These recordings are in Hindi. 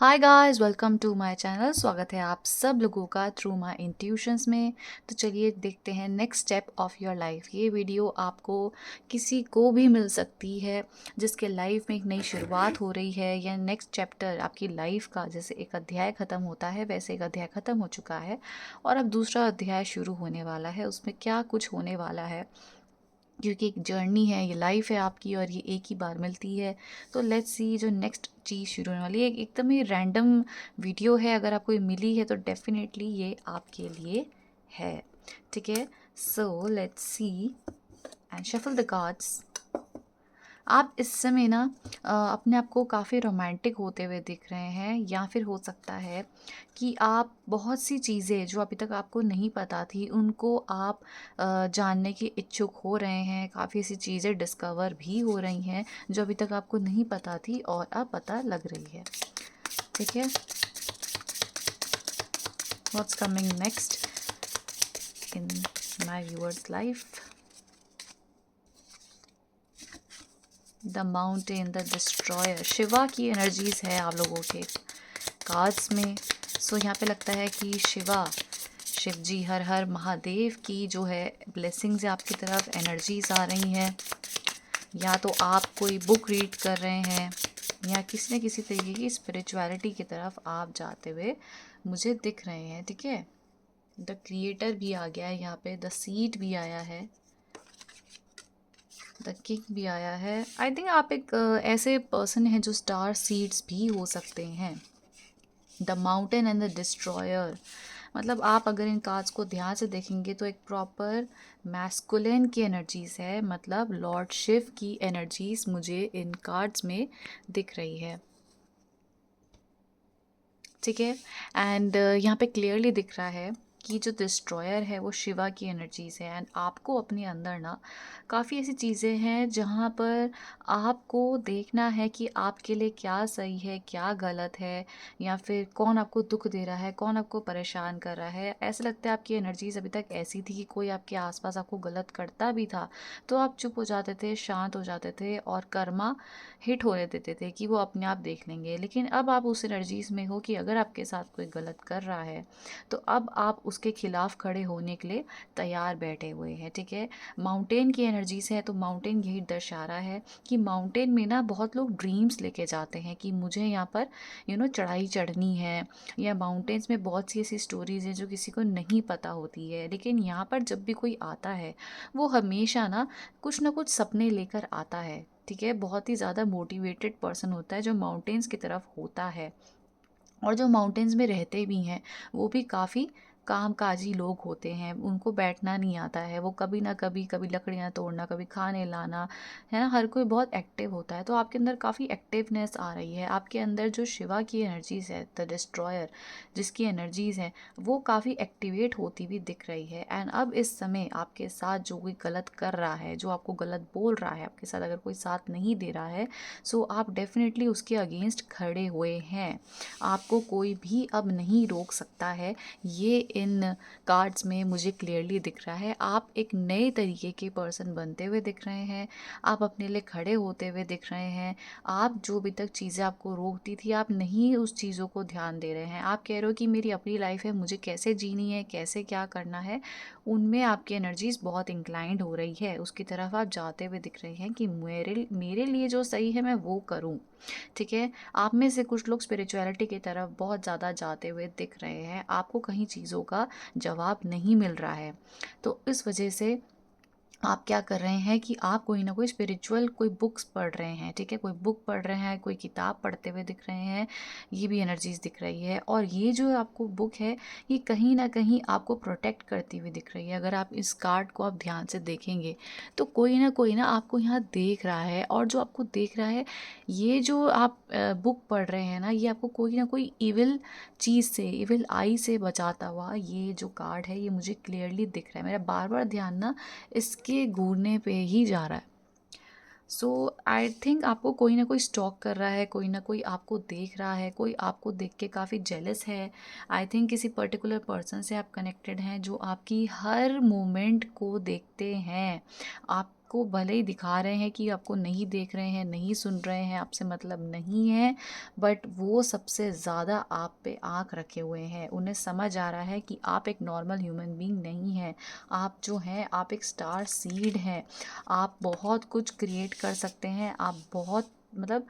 Hi guys, welcome to my channel. स्वागत है आप सब लोगों का थ्रू माय इंट्यूशंस में। तो चलिए देखते हैं next step of your life. ये वीडियो आपको किसी को भी मिल सकती है जिसके लाइफ में एक नई शुरुआत हो रही है या नेक्स्ट चैप्टर आपकी लाइफ का, जैसे एक अध्याय ख़त्म होता है वैसे एक अध्याय ख़त्म हो चुका है और अब दूसरा अध्याय शुरू होने वाला है। उसमें क्या कुछ होने वाला है, क्योंकि एक जर्नी है, ये लाइफ है आपकी और ये एक ही बार मिलती है। तो लेट्स सी जो नेक्स्ट चीज़ शुरू होने वाली है। एकदम ही रैंडम वीडियो है, अगर आपको ये मिली है तो डेफिनेटली ये आपके लिए है। ठीक है, so let's see and shuffle the cards. आप इस समय ना अपने आप को काफ़ी रोमांटिक होते हुए दिख रहे हैं, या फिर हो सकता है कि आप बहुत सी चीज़ें जो अभी तक आपको नहीं पता थी उनको आप जानने के इच्छुक हो रहे हैं। काफ़ी सी चीज़ें डिस्कवर भी हो रही हैं जो अभी तक आपको नहीं पता थी और अब पता लग रही है। ठीक है, what's coming next in my viewers life. The mountain, the destroyer, Shiva की एनर्जीज है आप लोगों के कार्ड्स में। सो यहाँ पे लगता है कि शिव जी, हर हर महादेव की जो है ब्लेसिंग्स आपकी तरफ एनर्जीज आ रही हैं। या तो आप कोई बुक रीड कर रहे हैं या किसी न किसी तरीके की स्पिरिचुअलिटी की तरफ आप जाते हुए मुझे दिख रहे हैं। ठीक है, द क्रिएटर भी आ गया है यहाँ पे, द सीड भी आया है, द किंग भी आया है। आई थिंक आप एक ऐसे पर्सन हैं जो स्टार सीड्स भी हो सकते हैं। The mountain and the destroyer, मतलब आप अगर इन कार्ड्स को ध्यान से देखेंगे तो एक प्रॉपर मैस्कुलिन की एनर्जीज है, मतलब लॉर्ड शिव की एनर्जीज मुझे इन कार्ड्स में दिख रही है। ठीक है, एंड यहाँ पे क्लियरली दिख रहा है कि जो डिस्ट्रॉयर है वो शिवा की एनर्जीज़ है। एंड आपको अपने अंदर ना काफ़ी ऐसी चीज़ें हैं जहाँ पर आपको देखना है कि आपके लिए क्या सही है, क्या गलत है, या फिर कौन आपको दुख दे रहा है, कौन आपको परेशान कर रहा है। ऐसा लगता है आपकी एनर्जीज़ अभी तक ऐसी थी कि कोई आपके आसपास आपको गलत करता भी था तो आप चुप हो जाते थे, शांत हो जाते थे और कर्मा हिट होने देते थे कि वो अपने आप देख लेंगे। लेकिन अब आप उस एनर्जीज़ में हो कि अगर आपके साथ कोई गलत कर रहा है तो अब आप उसके खिलाफ खड़े होने के लिए तैयार बैठे हुए हैं। ठीक है, माउंटेन की एनर्जीज है तो माउंटेन यही दर्शा रहा है कि माउंटेन में ना बहुत लोग ड्रीम्स लेके जाते हैं कि मुझे यहाँ पर चढ़ाई चढ़नी है, या माउंटेन्स में बहुत सी ऐसी स्टोरीज हैं जो किसी को नहीं पता होती है। लेकिन यहाँ पर जब भी कोई आता है वो हमेशा ना कुछ सपने लेकर आता है। ठीक है, बहुत ही ज़्यादा मोटिवेटेड पर्सन होता है जो माउंटेन्स की तरफ होता है। और जो माउंटेन्स में रहते भी हैं वो भी काफ़ी कामकाजी लोग होते हैं, उनको बैठना नहीं आता है। वो कभी ना कभी, कभी लकड़ियाँ तोड़ना, कभी खाने लाना, है ना। हर कोई बहुत एक्टिव होता है, तो आपके अंदर काफ़ी एक्टिवनेस आ रही है। आपके अंदर जो शिवा की एनर्जीज़ है, द डिस्ट्रॉयर जिसकी एनर्जीज़ हैं, वो काफ़ी एक्टिवेट होती हुई दिख रही है। एंड अब इस समय आपके साथ जो कोई गलत कर रहा है, जो आपको गलत बोल रहा है, आपके साथ अगर कोई साथ नहीं दे रहा है, सो आप डेफिनेटली उसके अगेंस्ट खड़े हुए हैं। आपको कोई भी अब नहीं रोक सकता है, ये इन कार्ड्स में मुझे क्लियरली दिख रहा है। आप एक नए तरीके के पर्सन बनते हुए दिख रहे हैं, आप अपने लिए खड़े होते हुए दिख रहे हैं। आप जो अभी तक चीज़ें आपको रोकती थी, आप नहीं उस चीज़ों को ध्यान दे रहे हैं। आप कह रहे हो कि मेरी अपनी लाइफ है, मुझे कैसे जीनी है, कैसे क्या करना है, उनमें आपकी एनर्जीज बहुत इंक्लाइंड हो रही है। उसकी तरफ आप जाते हुए दिख रहे हैं कि मेरे मेरे लिए जो सही है मैं वो करूँ। ठीक है, आप में से कुछ लोग स्पिरिचुअलिटी की तरफ बहुत ज़्यादा जाते हुए दिख रहे हैं। आपको कहीं चीज़ों का जवाब नहीं मिल रहा है, तो इस वजह से आप क्या कर रहे हैं कि आप कोई ना कोई स्पिरिचुअल कोई बुक्स पढ़ रहे हैं। ठीक है, कोई बुक पढ़ रहे हैं, कोई किताब पढ़ते हुए दिख रहे हैं, ये भी एनर्जीज दिख रही है। और ये जो आपको बुक है ये कहीं ना कहीं आपको प्रोटेक्ट करती हुई दिख रही है। अगर आप इस कार्ड को आप ध्यान से देखेंगे तो कोई ना आपको यहाँ देख रहा है, और जो आपको देख रहा है, ये जो आप बुक पढ़ रहे हैं ना, ये आपको कोई ना कोई इविल चीज़ से, इविल आई से बचाता हुआ ये जो कार्ड है ये मुझे क्लियरली दिख रहा है। मेरा बार बार ध्यान ना इसके घूरने पे ही जा रहा है। सो आई थिंक आपको कोई ना कोई स्टॉक कर रहा है, कोई ना कोई आपको देख रहा है, कोई आपको देख के काफ़ी जेलस है। आई थिंक किसी पर्टिकुलर पर्सन से आप कनेक्टेड हैं जो आपकी हर मोमेंट को देखते हैं। आप आपको भले ही दिखा रहे हैं कि आपको नहीं देख रहे हैं, नहीं सुन रहे हैं, आपसे मतलब नहीं है, बट वो सबसे ज़्यादा आप पे आँख रखे हुए हैं। उन्हें समझ आ रहा है कि आप एक नॉर्मल ह्यूमन बीइंग नहीं हैं। आप जो हैं, आप एक स्टार सीड हैं। आप बहुत कुछ क्रिएट कर सकते हैं। आप बहुत मतलब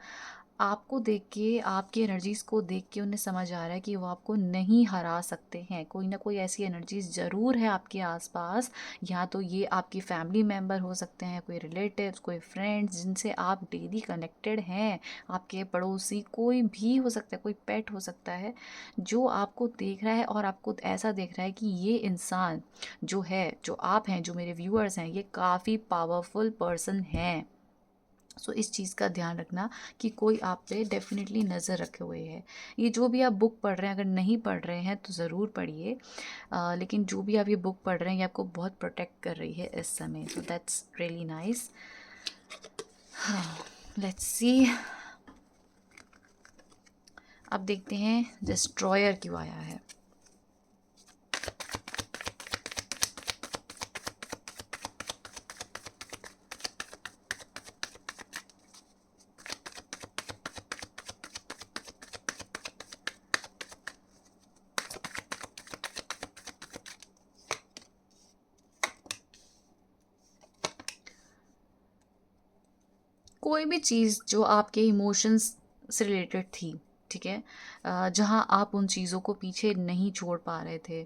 आपको देख के, आपकी एनर्जीज़ को देख के उन्हें समझ आ रहा है कि वो आपको नहीं हरा सकते हैं। कोई ना कोई ऐसी एनर्जीज़ ज़रूर है आपके आसपास, या तो ये आपकी फैमिली मेम्बर हो सकते हैं, कोई रिलेटिव्स, कोई फ्रेंड्स जिनसे आप डेली कनेक्टेड हैं, आपके पड़ोसी, कोई भी हो सकता है, कोई पेट हो सकता है, जो आपको देख रहा है और आपको ऐसा देख रहा है कि ये इंसान जो है, जो आप हैं, जो मेरे व्यूअर्स हैं, ये काफ़ी पावरफुल पर्सन हैं। सो इस चीज़ का ध्यान रखना कि कोई आप पे डेफिनेटली नज़र रखे हुए है। ये जो भी आप बुक पढ़ रहे हैं, अगर नहीं पढ़ रहे हैं तो ज़रूर पढ़िए, लेकिन जो भी आप ये बुक पढ़ रहे हैं, ये आपको बहुत प्रोटेक्ट कर रही है इस समय। So that's really nice. Let's see, अब देखते हैं डिस्ट्रॉयर क्यों आया है। कोई भी चीज़ जो आपके इमोशंस से रिलेटेड थी, ठीक है, जहाँ आप उन चीज़ों को पीछे नहीं छोड़ पा रहे थे,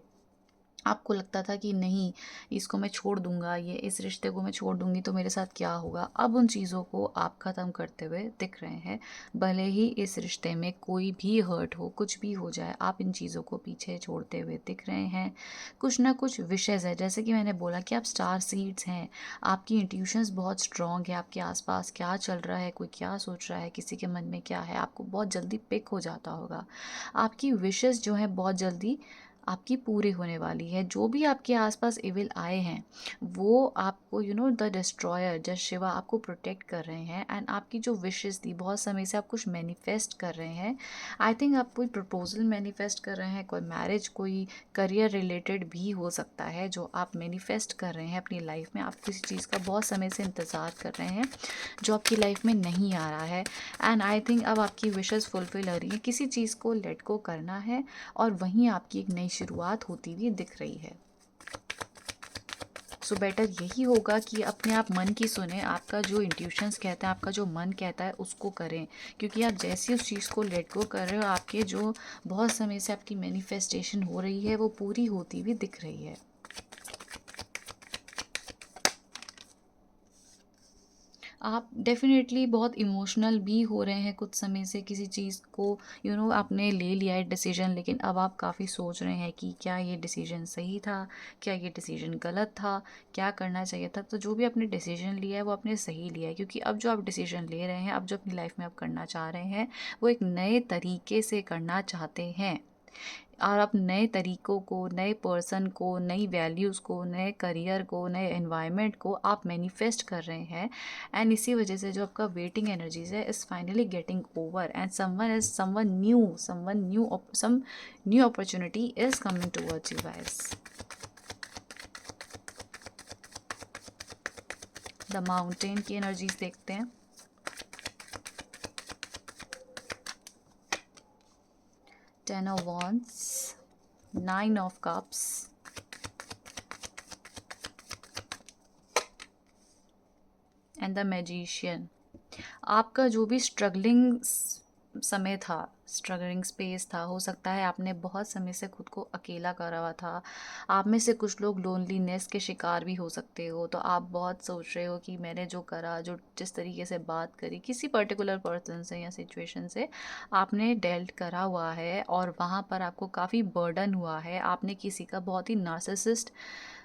आपको लगता था कि नहीं, इसको मैं छोड़ दूँगा, ये इस रिश्ते को मैं छोड़ दूँगी तो मेरे साथ क्या होगा? अब उन चीज़ों को आप ख़त्म करते हुए दिख रहे हैं। भले ही इस रिश्ते में कोई भी हर्ट हो, कुछ भी हो जाए, आप इन चीज़ों को पीछे छोड़ते हुए दिख रहे हैं। कुछ ना कुछ विशेज़ है, जैसे कि मैंने बोला कि आप स्टार सीड्स हैं, आपकी इंट्यूशंस बहुत स्ट्रॉन्ग है, आपके आस-पास क्या चल रहा है, कोई क्या सोच रहा है, किसी के मन में क्या है, आपको बहुत जल्दी पिक हो जाता होगा। आपकी विशेज़ जो हैं बहुत जल्दी आपकी पूरी होने वाली है। जो भी आपके आसपास इविल आए हैं, वो आपको द डिस्ट्रॉयर जस्ट शिवा आपको प्रोटेक्ट कर रहे हैं, एंड आपकी जो विशेस थी, बहुत समय से आप कुछ मैनिफेस्ट कर रहे हैं। आई थिंक आप कोई प्रपोजल मैनिफेस्ट कर रहे हैं, कोई मैरिज, कोई करियर रिलेटेड भी हो सकता है जो आप मैनिफेस्ट कर रहे हैं अपनी लाइफ में। आप किसी चीज़ का बहुत समय से इंतज़ार कर रहे हैं जो आपकी लाइफ में नहीं आ रहा है, एंड आई थिंक अब आपकी विशेस फुलफिल हो रही है। किसी चीज़ को लेट गो करना है और वहीं आपकी एक नई शुरुआत होती हुई दिख रही है। सो बेटर यही होगा कि अपने आप मन की सुने, आपका जो इंट्यूशंस कहता है, आपका जो मन कहता है उसको करें, क्योंकि आप जैसे उस चीज़ को लेट गो कर रहे हो, आपके जो बहुत समय से आपकी मैनिफेस्टेशन हो रही है वो पूरी होती हुई दिख रही है। आप डेफ़िनेटली बहुत इमोशनल भी हो रहे हैं कुछ समय से, किसी चीज़ को आपने ले लिया है डिसीजन, लेकिन अब आप काफ़ी सोच रहे हैं कि क्या ये डिसीजन सही था, क्या ये डिसीजन गलत था, क्या करना चाहिए था। तो जो भी आपने डिसीजन लिया है वो आपने सही लिया है, क्योंकि अब जो आप डिसीजन ले रहे हैं, अब जो अपनी लाइफ में आप करना चाह रहे हैं, वो एक नए तरीके से करना चाहते हैं। और आप नए तरीक़ों को, नए पर्सन को, नई वैल्यूज़ को, नए करियर को, नए एनवायरनमेंट को आप मैनिफेस्ट कर रहे हैं, एंड इसी वजह से जो आपका वेटिंग एनर्जीज़ है is finally getting over, and some new opportunity is coming towards you guys. The mountain की एनर्जीज़ देखते हैं। 10 of Wands, 9 of Cups, and the magician. आपका जो भी स्ट्रगलिंग समय था, स्ट्रगलिंग स्पेस था, हो सकता है आपने बहुत समय से खुद को अकेला करा हुआ था। आप में से कुछ लोग लोनलीनेस के शिकार भी हो सकते हो, तो आप बहुत सोच रहे हो कि मैंने जो करा, जो जिस तरीके से बात करी किसी पर्टिकुलर पर्सन से या सिचुएशन से, आपने डेल्ट करा हुआ है और वहाँ पर आपको काफ़ी बर्डन हुआ है। आपने किसी का बहुत ही नार्सिसिस्ट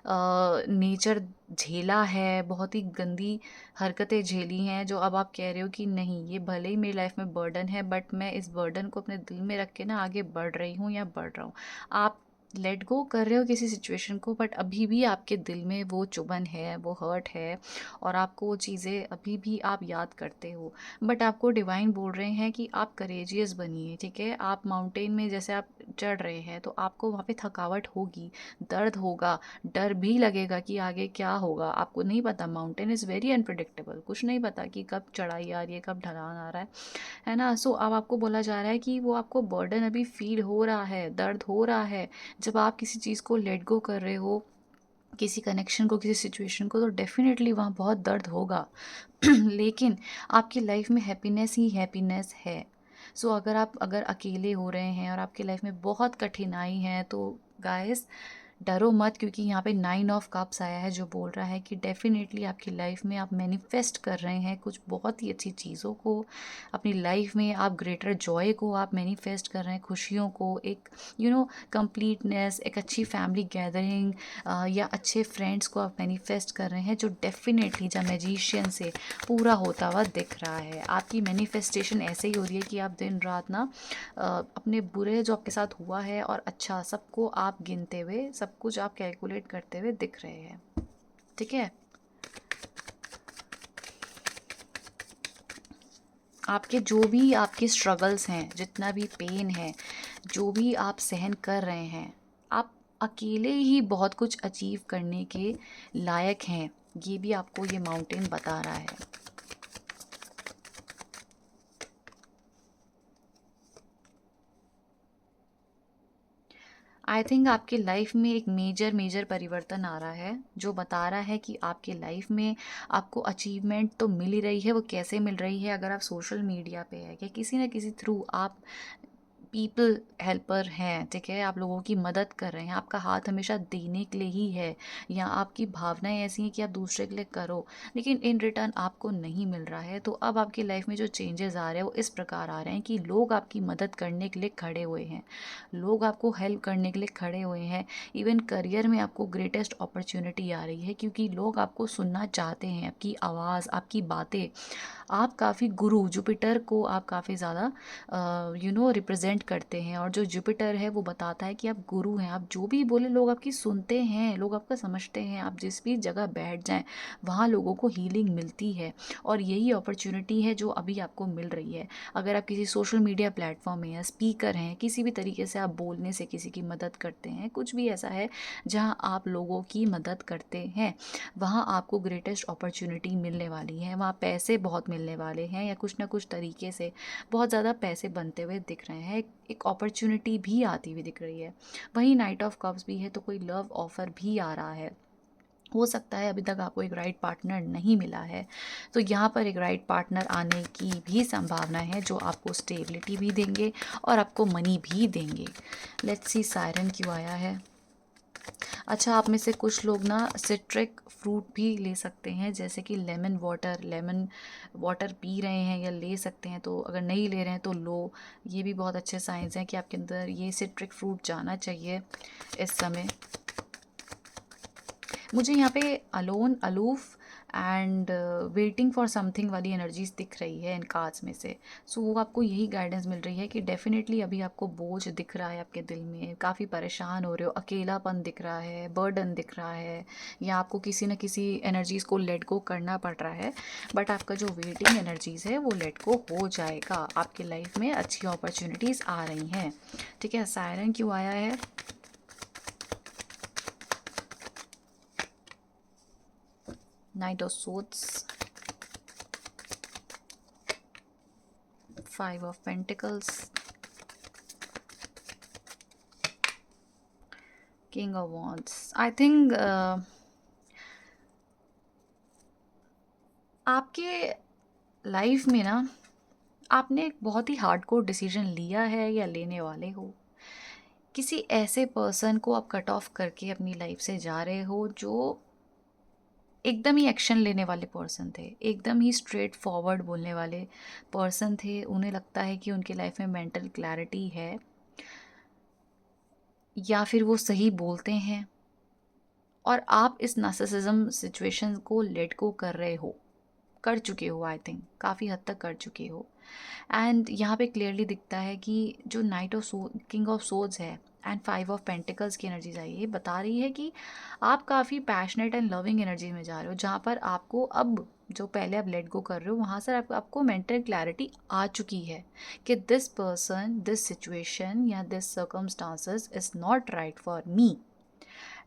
नेचर झेला है, बहुत ही गंदी हरकतें झेली हैं, जो अब आप कह रहे हो कि नहीं, ये भले ही मेरी लाइफ में बर्डन है, बट मैं इस बर्डन को अपने दिल में रख के ना आगे बढ़ रही हूँ या बढ़ रहा हूँ। आप लेट गो कर रहे हो किसी सिचुएशन को, बट अभी भी आपके दिल में वो चुभन है, वो हर्ट है, और आपको वो चीज़ें अभी भी आप याद करते हो। बट आपको डिवाइन बोल रहे हैं कि आप करेजियस बनिए, ठीक है। आप माउंटेन में जैसे आप चढ़ रहे हैं तो आपको वहाँ पे थकावट होगी, दर्द होगा, डर भी लगेगा कि आगे क्या होगा, आपको नहीं पता। माउंटेन इज़ वेरी अनप्रडिक्टेबल, कुछ नहीं पता कि कब चढ़ाई आ रही है, कब ढलान आ रहा है ना। सो अब आपको बोला जा रहा है कि वो आपको बर्डन अभी फील हो रहा है, दर्द हो रहा है। जब आप किसी चीज़ को लेट गो कर रहे हो, किसी कनेक्शन को, किसी सिचुएशन को, तो डेफिनेटली वहाँ बहुत दर्द होगा लेकिन आपकी लाइफ में हैप्पीनेस ही हैप्पीनेस है। सो अगर अकेले हो रहे हैं और आपकी लाइफ में बहुत कठिनाई है, तो गाइस डरो मत, क्योंकि यहाँ पे 9 ऑफ कप्स आया है जो बोल रहा है कि डेफिनेटली आपकी लाइफ में आप मैनिफेस्ट कर रहे हैं कुछ बहुत ही अच्छी चीज़ों को अपनी लाइफ में। आप ग्रेटर जॉय को आप मैनिफेस्ट कर रहे हैं, खुशियों को, एक कंप्लीटनेस, एक अच्छी फैमिली गैदरिंग, या अच्छे फ्रेंड्स को आप मैनिफेस्ट कर रहे हैं, जो डेफिनेटली द मैजिशियन से पूरा होता हुआ दिख रहा है। आपकी मैनिफेस्टेशन ऐसे ही हो रही है कि आप दिन रात ना अपने बुरे जो आपके साथ हुआ है और अच्छा सबको आप गिनते हुए, सब कुछ आप कैलकुलेट करते हुए दिख रहे हैं, ठीक है। आपके जो भी आपके स्ट्रगल्स हैं, जितना भी पेन है, जो भी आप सहन कर रहे हैं, आप अकेले ही बहुत कुछ अचीव करने के लायक हैं, ये भी आपको ये माउंटेन बता रहा है। आई थिंक आपके लाइफ में एक मेजर मेजर परिवर्तन आ रहा है, जो बता रहा है कि आपके लाइफ में आपको अचीवमेंट तो मिल ही रही है। वो कैसे मिल रही है? अगर आप सोशल मीडिया पे है या किसी न किसी थ्रू आप पीपल हेल्पर हैं, ठीक है, आप लोगों की मदद कर रहे हैं, आपका हाथ हमेशा देने के लिए ही है, या आपकी भावनाएं ऐसी हैं कि आप दूसरे के लिए करो, लेकिन इन रिटर्न आपको नहीं मिल रहा है। तो अब आपकी लाइफ में जो चेंजेस आ रहे हैं वो इस प्रकार आ रहे हैं कि लोग आपकी मदद करने के लिए खड़े हुए हैं, लोग आपको हेल्प करने के लिए खड़े हुए हैं। इवन करियर में आपको ग्रेटेस्ट अपॉर्चुनिटी आ रही है, क्योंकि लोग आपको सुनना चाहते हैं, आपकी आवाज़, आपकी बातें। आप काफ़ी गुरु जुपिटर को आप काफ़ी ज़्यादा रिप्रेजेंट करते हैं, और जो जुपिटर है वो बताता है कि आप गुरु हैं। आप जो भी बोले लोग आपकी सुनते हैं, लोग आपका समझते हैं। आप जिस भी जगह बैठ जाएं वहाँ लोगों को हीलिंग मिलती है, और यही अपॉर्चुनिटी है जो अभी आपको मिल रही है। अगर आप किसी सोशल मीडिया प्लेटफॉर्म में या स्पीकर हैं, किसी भी तरीके से आप बोलने से किसी की मदद करते हैं, कुछ भी ऐसा है जहाँ आप लोगों की मदद करते हैं, वहाँ आपको ग्रेटेस्ट अपॉर्चुनिटी मिलने वाली है। वहाँ पैसे बहुत मिलने वाले हैं, या कुछ ना कुछ तरीके से बहुत ज़्यादा पैसे बनते हुए दिख रहे हैं, एक अपॉर्चुनिटी भी आती हुई दिख रही है। वहीं नाइट ऑफ कप्स भी है, तो कोई लव ऑफर भी आ रहा है। हो सकता है अभी तक आपको एक राइट पार्टनर नहीं मिला है, तो यहाँ पर एक राइट पार्टनर आने की भी संभावना है, जो आपको स्टेबिलिटी भी देंगे और आपको मनी भी देंगे। लेट्स सी सायरन क्यों आया है। अच्छा, आप में से कुछ लोग ना सिट्रिक फ्रूट भी ले सकते हैं, जैसे कि लेमन वाटर पी रहे हैं या ले सकते हैं। तो अगर नहीं ले रहे हैं तो लो, ये भी बहुत अच्छे साइंस हैं कि आपके अंदर ये सिट्रिक फ्रूट जाना चाहिए इस समय। मुझे यहाँ पे alone, aloof and waiting for something वाली एनर्जीज दिख रही है इन कार्ड्स में से। सो वो आपको यही गाइडेंस मिल रही है कि डेफिनेटली अभी आपको बोझ दिख रहा है, आपके दिल में काफ़ी परेशान हो रहे हो, अकेलापन दिख रहा है, बर्डन दिख रहा है, या आपको किसी न किसी एनर्जीज़ को लेट गो करना पड़ रहा है। बट आपका जो वेटिंग एनर्जीज़ है वो लेट गो हो जाएगा। आपकी लाइफ में अच्छी अपॉर्चुनिटीज़ आ रही हैं, ठीक है। सायरन क्यों आया है? Knight of Swords, Five of Pentacles, King of Wands. I think आपके लाइफ में ना आपने एक बहुत ही हार्डकोर डिसीजन लिया है या लेने वाले हो। किसी ऐसे पर्सन को आप कट ऑफ करके अपनी लाइफ से जा रहे हो, जो एकदम ही एक्शन लेने वाले पर्सन थे, एकदम ही स्ट्रेट फॉरवर्ड बोलने वाले पर्सन थे। उन्हें लगता है कि उनके लाइफ में मेंटल क्लैरिटी है, या फिर वो सही बोलते हैं, और आप इस नार्सिसिज्म सिचुएशन को लेट गो कर रहे हो, कर चुके हो। आई थिंक काफ़ी हद तक कर चुके हो। एंड यहाँ पे क्लियरली दिखता है कि जो night of king of swords है, एंड 5 ऑफ पेंटिकल्स की एनर्जीज आई है, ये बता रही है कि आप काफ़ी पैशनेट एंड लविंग एनर्जी में जा रहे हो, जहाँ पर आपको अब जो पहले आप लेट गो कर रहे हो वहाँ से आपको मेंटल क्लैरिटी आ चुकी है कि दिस पर्सन, दिस सिचुएशन या this circumstances is not right for me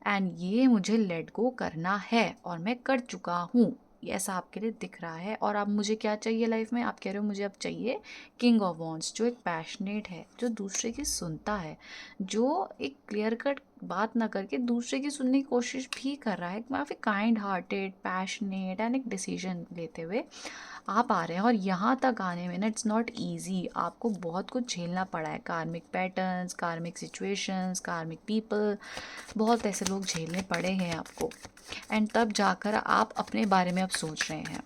and ये मुझे लेट गो करना है और मैं कर चुका हूँ। ये ऐसा आपके लिए दिख रहा है। और अब मुझे क्या चाहिए लाइफ में, आप कह रहे हो मुझे अब चाहिए किंग ऑफ वॉन्ड्स, जो एक पैशनेट है, जो दूसरे की सुनता है, जो एक क्लियर कट बात ना करके दूसरे की सुनने की कोशिश भी कर रहा है, काफ़ी काइंड हार्टेड, पैशनेट एंड एक डिसीजन लेते हुए आप आ रहे हैं। और यहाँ तक आने में ना इट्स नॉट ईजी, आपको बहुत कुछ झेलना पड़ा है, कार्मिक पैटर्न्स, कार्मिक सिचुएशंस, कार्मिक पीपल, बहुत ऐसे लोग झेलने पड़े हैं आपको। एंड तब जाकर आप अपने बारे में अब सोच रहे हैं,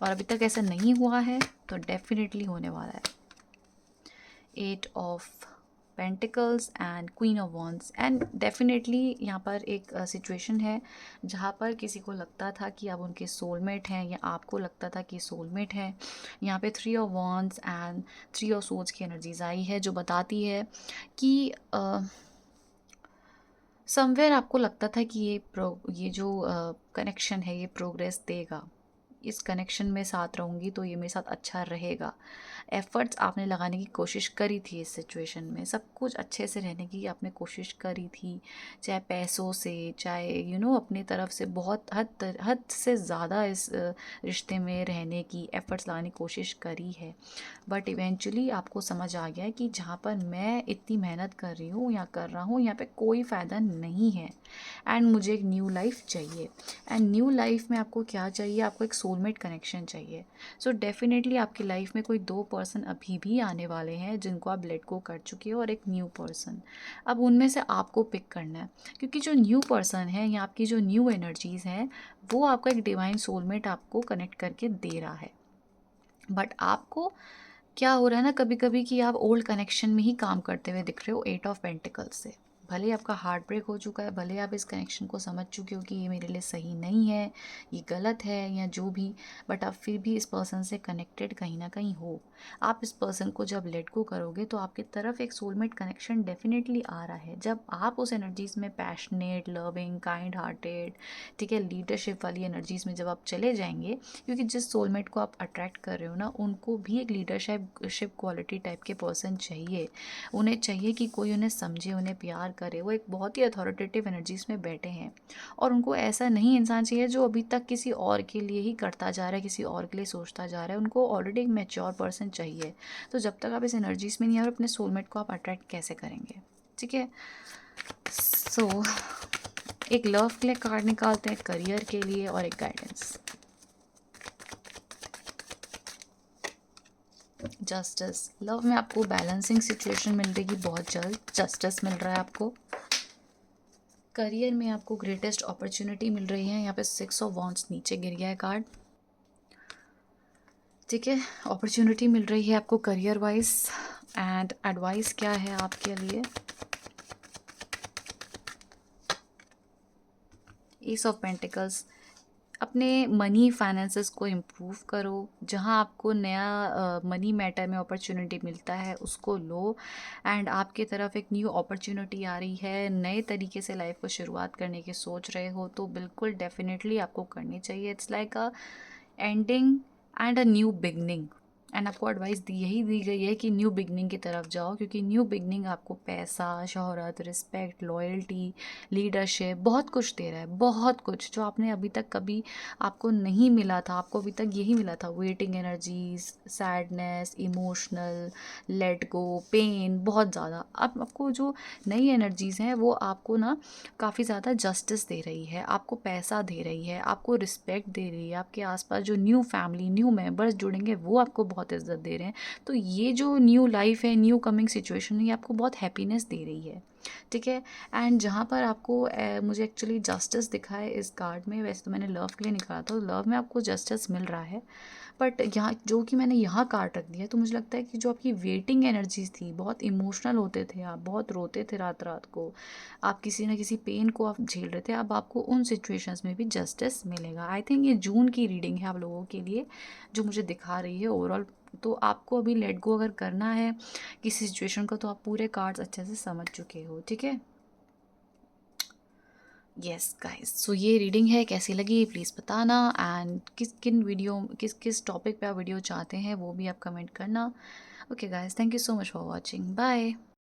और अभी तक ऐसा नहीं हुआ है तो डेफिनेटली होने वाला है। 8 of pentacles and queen of wands, and definitely यहाँ पर एक सिचुएशन है जहाँ पर किसी को लगता था कि अब उनके सोलमेट हैं, या आपको लगता था कि सोलमेट है। यहाँ पे 3 of wands and 3 of swords की एनर्जीज आई है, जो बताती है कि समवेयर आपको लगता था कि ये जो कनेक्शन है ये प्रोग्रेस देगा, इस कनेक्शन में साथ रहूँगी तो ये मेरे साथ अच्छा रहेगा। एफ़र्ट्स आपने लगाने की कोशिश करी थी इस सिचुएशन में, सब कुछ अच्छे से रहने की आपने कोशिश करी थी, चाहे पैसों से, चाहे अपनी तरफ से बहुत हद से ज़्यादा इस रिश्ते में रहने की एफ़र्ट्स लगाने की कोशिश करी है। बट इवेंचुअली आपको समझ आ गया है कि जहाँ पर मैं इतनी मेहनत कर रही हूँ या कर रहा हूँ, यहाँ पे कोई फ़ायदा नहीं है एंड मुझे एक न्यू लाइफ चाहिए। एंड न्यू लाइफ में आपको क्या चाहिए, आपको एक सोलमेट कनेक्शन चाहिए। सो डेफिनेटली आपकी लाइफ में कोई 2 पर्सन अभी भी आने वाले हैं जिनको आप लेट गो कर चुके हो, और एक न्यू पर्सन। अब उनमें से आपको पिक करना है, क्योंकि जो न्यू पर्सन है या आपकी जो न्यू एनर्जीज़ हैं वो आपका एक डिवाइन सोलमेट आपको कनेक्ट करके दे रहा है। बट आपको क्या हो रहा है ना कभी कभी कि आप ओल्ड कनेक्शन में ही काम करते हुए दिख रहे हो 8 ऑफ पेंटिकल्स से। भले ही आपका हार्ट ब्रेक हो चुका है, भले आप इस कनेक्शन को समझ चुके हो कि ये मेरे लिए सही नहीं है, ये गलत है या जो भी, बट आप फिर भी इस पर्सन से कनेक्टेड कहीं ना कहीं हो। आप इस पर्सन को जब लेट गो करोगे तो आपकी तरफ एक सोलमेट कनेक्शन डेफिनेटली आ रहा है। जब आप उस एनर्जीज़ में पैशनेट, लविंग, काइंड हार्टेड, ठीक है, लीडरशिप वाली एनर्जीज़ में जब आप चले जाएंगे, क्योंकि जिस सोलमेट को आप अट्रैक्ट कर रहे हो ना, उनको भी एक लीडरशिप क्वालिटी टाइप के पर्सन चाहिए। उन्हें चाहिए कि कोई उन्हें समझे, उन्हें प्यार करे। वो एक बहुत ही अथॉरिटेटिव एनर्जीज़ में बैठे हैं, और उनको ऐसा नहीं इंसान चाहिए जो अभी तक किसी और के लिए ही करता जा रहा है, किसी और के लिए सोचता जा रहा है। उनको ऑलरेडी एक मैच्योर पर्सन चाहिए। तो जब तक आप इस एनर्जीज़ में नहीं आ रहे, अपने सोलमेट को आप अट्रैक्ट कैसे करेंगे? ठीक है, सो एक लव के लिए कार्ड निकालते हैं, करियर के लिए, और एक गाइडेंस। जस्टिस, लव में आपको बैलेंसिंग सिचुएशन मिल रही है बहुत जल्द, जस्टिस मिल रहा है आपको। करियर में आपको ग्रेटेस्ट अपॉर्चुनिटी मिल रही है, यहाँ पे 6 ऑफ वॉन्ड्स नीचे गिर गया है कार्ड। ठीक है, अपॉर्चुनिटी मिल रही है आपको करियर वाइज। एंड एडवाइस क्या है आपके लिए? एस ऑफ पेंटिकल्स, अपने मनी फाइनेंसेस को इम्प्रूव करो। जहां आपको नया मनी मैटर में अपॉर्चुनिटी मिलता है उसको लो। एंड आपकी तरफ एक न्यू अपॉर्चुनिटी आ रही है, नए तरीके से लाइफ को शुरुआत करने की सोच रहे हो तो बिल्कुल डेफिनेटली आपको करनी चाहिए। It's like a ending and a new beginning. And आपको एडवाइस यही दी गई है कि न्यू बिगनिंग की तरफ जाओ, क्योंकि न्यू बिगनिंग आपको पैसा, शोहरत, रिस्पेक्ट, लॉयल्टी, लीडरशिप, बहुत कुछ दे रहा है, बहुत कुछ जो आपने अभी तक कभी आपको नहीं मिला था। आपको अभी तक यही मिला था, waiting energies, sadness, emotional, let go, pain, बहुत ज़्यादा। अब आपको जो नई एनर्जीज़ हैं वो आपको ना काफ़ी ज़्यादा जस्टिस दे रही है, आपको पैसा दे रही है, आपको रिस्पेक्ट दे रही है। आपके आसपास जो न्यू फैमिली, न्यू मेंबर्स जुड़ेंगे वो आपको बहुत इज्जत दे रहे हैं। तो ये जो न्यू लाइफ है, न्यू कमिंग सिचुएशन है, ये आपको बहुत हैप्पीनेस दे रही है। ठीक है, एंड जहाँ पर आपको मुझे एक्चुअली जस्टिस दिखा है इस कार्ड में, वैसे तो मैंने लव के लिए निकाला था, तो लव में आपको जस्टिस मिल रहा है। बट यहाँ जो कि मैंने यहाँ कार्ड रख दिया, तो मुझे लगता है कि जो आपकी वेटिंग एनर्जीज थी, बहुत इमोशनल होते थे आप, बहुत रोते थे रात रात को, आप किसी ना किसी पेन को आप झेल रहे थे, अब आपको उन सिचुएशंस में भी जस्टिस मिलेगा। आई थिंक ये जून की रीडिंग है आप लोगों के लिए, जो मुझे दिखा रही है। ओवरऑल तो आपको अभी लेट गो अगर करना है किसी सिचुएशन को, तो आप पूरे कार्ड्स अच्छे से समझ चुके हो, ठीक है। यस गाइस, सो ये रीडिंग है, कैसी लगी प्लीज़ बताना, एंड किस किस टॉपिक पे आप वीडियो चाहते हैं वो भी आप कमेंट करना। Okay guys, thank you so much for watching, bye.